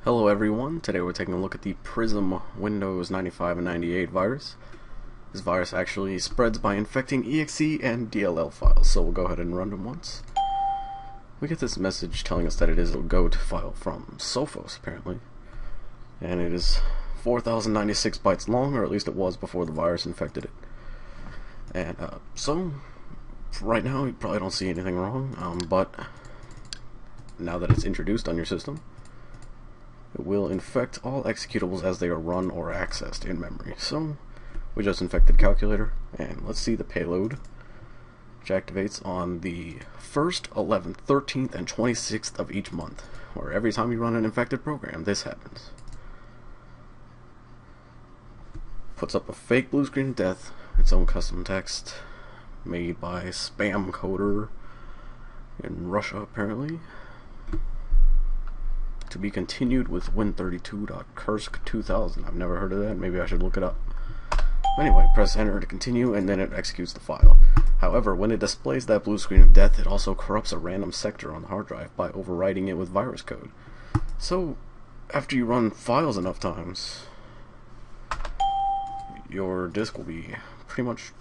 Hello everyone, today we're taking a look at the Prizm Windows 95 and 98 virus. This virus actually spreads by infecting exe and DLL files, so we'll go ahead and run them once. We get this message telling us that it is a GOAT file from Sophos, apparently. And it is 4096 bytes long, or at least it was before the virus infected it. And so, right now you probably don't see anything wrong, but now that it's introduced on your system, it will infect all executables as they are run or accessed in memory. So we just infected calculator, and let's see the payload, which activates on the 1st, 11th, 13th, and 26th of each month, where every time you run an infected program, this happens. Puts up a fake blue screen of death, its own custom text, made by spam coder in Russia, apparently. To be continued with Win32.Kursk2000. I've never heard of that. Maybe I should look it up. Anyway, press enter to continue, and then it executes the file. However, when it displays that blue screen of death, it also corrupts a random sector on the hard drive by overwriting it with virus code. So, after you run files enough times, your disk will be pretty much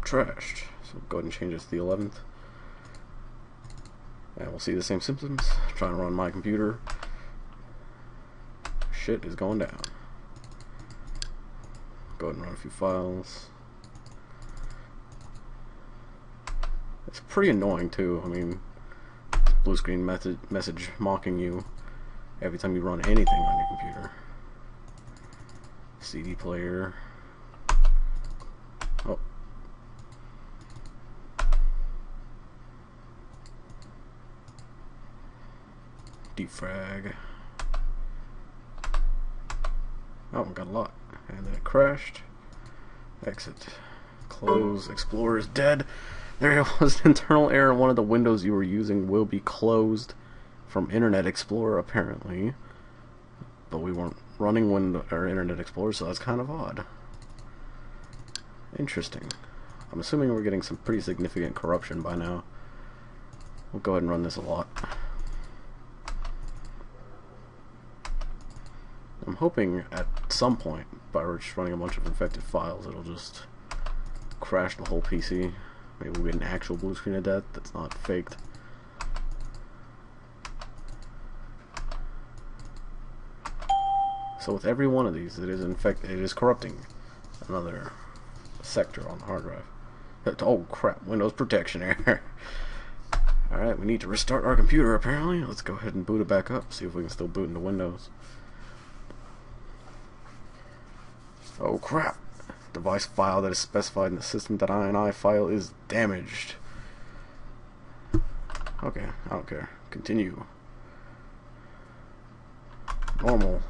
trashed. So go ahead and change it to the 11th. And we'll see the same symptoms. Trying to run my computer. Shit is going down. Go ahead and run a few files. It's pretty annoying too. I mean, blue screen message mocking you every time you run anything on your computer. CD player. Oh. Defrag. Oh, we got a lot. And then it crashed. Exit. Close. Explorer is dead. There was an internal error. One of the windows you were using will be closed from Internet Explorer, apparently. But we weren't running Internet Explorer, so that's kind of odd. Interesting. I'm assuming we're getting some pretty significant corruption by now. We'll go ahead and run this a lot. I'm hoping at some point, by just running a bunch of infected files, it'll just crash the whole PC. Maybe we'll get an actual blue screen of death that's not faked. So with every one of these, it is corrupting another sector on the hard drive. Oh crap, Windows protection error. Alright, we need to restart our computer apparently. Let's go ahead and boot it back up, see if we can still boot into Windows. Oh crap! Device file that is specified in the system.ini file is damaged. Okay, I don't care. Continue. Normal.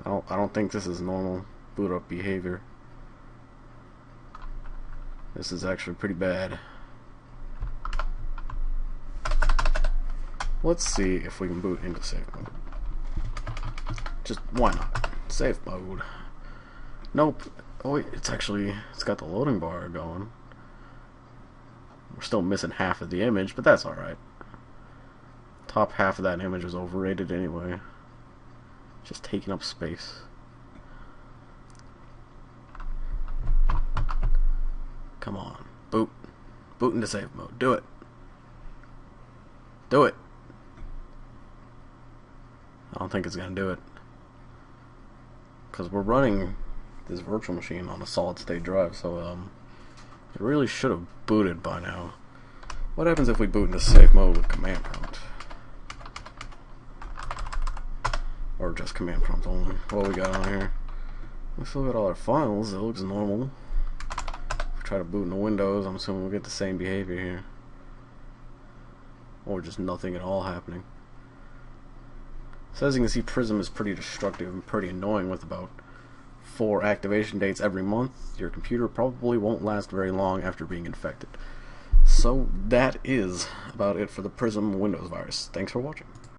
I don't think this is normal boot up behavior. This is actually pretty bad. Let's see if we can boot into safe mode. Just why not? Safe mode. Nope. Oh wait, it's got the loading bar going. We're still missing half of the image, but that's alright. Top half of that image was overrated anyway. Just taking up space. Come on. Boot. Boot into safe mode. Do it. Do it. I don't think it's gonna do it, because we're running this virtual machine on a solid state drive, so it really should have booted by now. What happens if we boot into safe mode with command prompt? Or just command prompt only? What we got on here? We still got all our files. It looks normal. If we try to boot into Windows, I'm assuming we'll get the same behavior here. Or just nothing at all happening. So as you can see, Prizm is pretty destructive and pretty annoying with about 4 activation dates every month. Your computer probably won't last very long after being infected. So that is about it for the Prizm Windows virus. Thanks for watching.